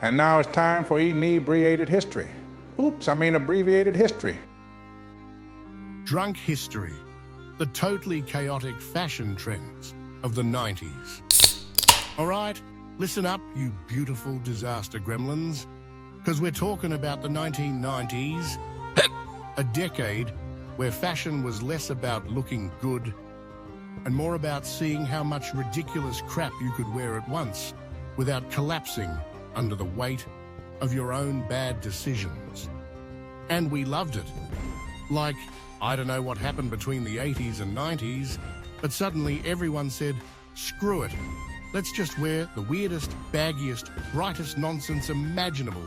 And now it's time for inebriated history. Oops, I mean abbreviated history. Drunk history, the totally chaotic fashion trends of the 90s. All right, listen up, you beautiful disaster gremlins, because we're talking about the 1990s, a decade where fashion was less about looking good and more about seeing how much ridiculous crap you could wear at once without collapsing under the weight of your own bad decisions. And we loved it. Like, I don't know what happened between the 80s and 90s, but suddenly everyone said, screw it. Let's just wear the weirdest, baggiest, brightest nonsense imaginable.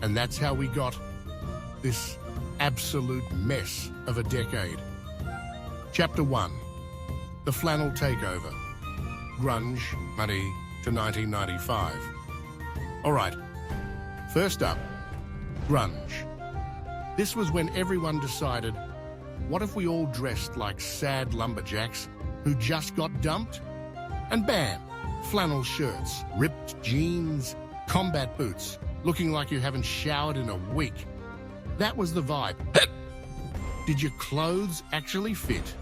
And that's how we got this absolute mess of a decade. Chapter 1. The Flannel Takeover. Grunge, money to 1995. All right, first up, grunge. This was when everyone decided, what if we all dressed like sad lumberjacks who just got dumped? And bam, flannel shirts, ripped jeans, combat boots, looking like you haven't showered in a week. That was the vibe. Did your clothes actually fit?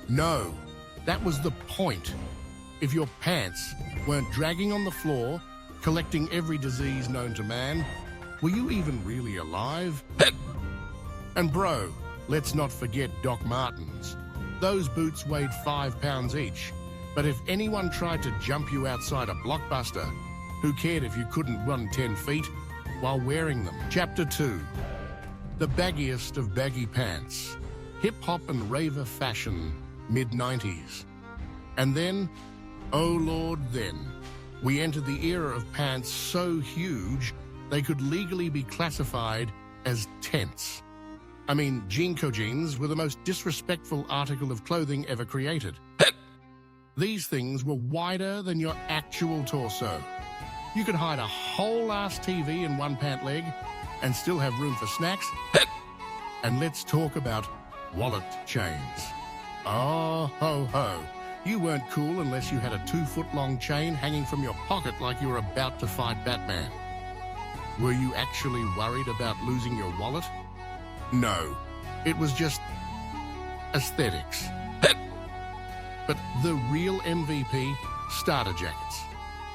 No, that was the point. If your pants weren't dragging on the floor, collecting every disease known to man, were you even really alive? And bro, let's not forget Doc Martens. Those boots weighed 5 pounds each, but if anyone tried to jump you outside a Blockbuster, who cared if you couldn't run 10 feet while wearing them? Chapter 2. The baggiest of baggy pants. Hip-hop and raver fashion, mid-90s. And then, oh Lord, then, we entered the era of pants so huge they could legally be classified as tents. I mean, Jinko jeans were the most disrespectful article of clothing ever created. These things were wider than your actual torso. You could hide a whole-ass TV in one pant leg and still have room for snacks. And let's talk about wallet chains. Oh, ho, ho. You weren't cool unless you had a 2-foot-long chain hanging from your pocket like you were about to fight Batman. Were you actually worried about losing your wallet? No, it was just aesthetics. But the real MVP, starter jackets.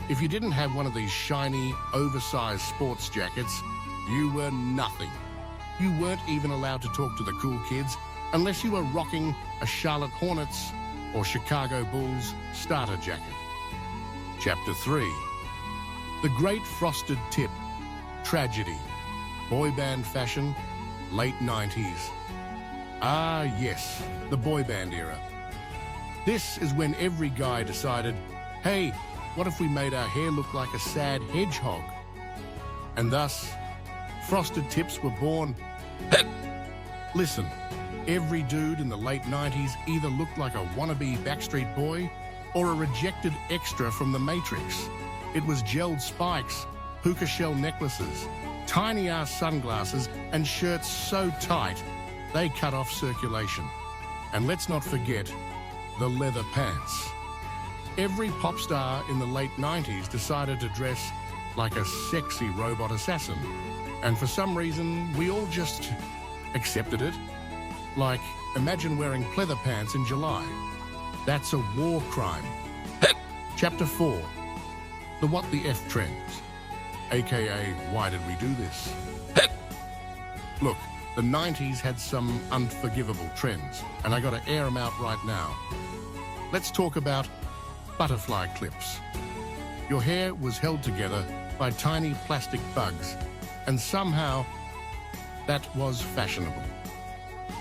If you didn't have one of these shiny, oversized sports jackets, you were nothing. You weren't even allowed to talk to the cool kids unless you were rocking a Charlotte Hornets or Chicago Bulls starter jacket. Chapter 3. The Great Frosted Tip. Tragedy. Boy band fashion. Late 90s. Ah, yes, the boy band era. This is when every guy decided, hey, what if we made our hair look like a sad hedgehog? And thus, frosted tips were born. Listen, every dude in the late 90s either looked like a wannabe Backstreet Boy or a rejected extra from The Matrix. It was gelled spikes, puka shell necklaces, tiny-ass sunglasses, and shirts so tight they cut off circulation. And let's not forget the leather pants. Every pop star in the late 90s decided to dress like a sexy robot assassin. And for some reason, we all just accepted it. Like, imagine wearing pleather pants in July. That's a war crime. Chapter 4. The What the F trends. AKA, why did we do this? Look, the 90s had some unforgivable trends, and I gotta air them out right now. Let's talk about butterfly clips. Your hair was held together by tiny plastic bugs, and somehow that was fashionable.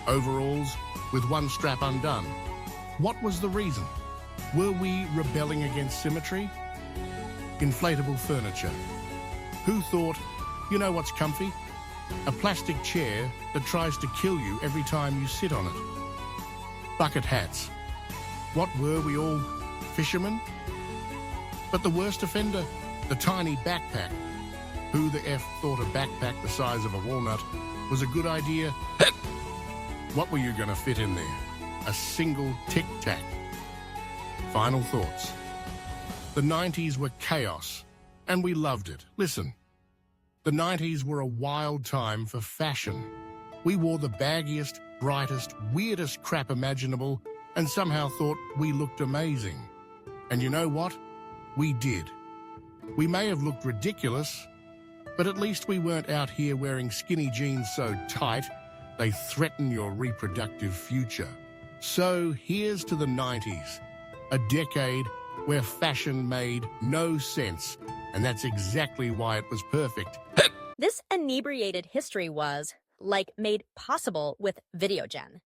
Overalls with one strap undone. What was the reason? Were we rebelling against symmetry? Inflatable furniture. Who thought, you know what's comfy? A plastic chair that tries to kill you every time you sit on it. Bucket hats. What were we all, fishermen? But the worst offender, the tiny backpack. Who the F thought a backpack the size of a walnut was a good idea? What were you going to fit in there? A single tic-tac. Final thoughts. The 90s were chaos, And we loved it. Listen, the 90s were a wild time for fashion. We wore the baggiest, brightest, weirdest crap imaginable and somehow thought we looked amazing. And you know what? We did. We may have looked ridiculous, but at least we weren't out here wearing skinny jeans so tight they threaten your reproductive future. So here's to the 90s, a decade where fashion made no sense, and that's exactly why it was perfect. This inebriated history was, like, made possible with VideoGen.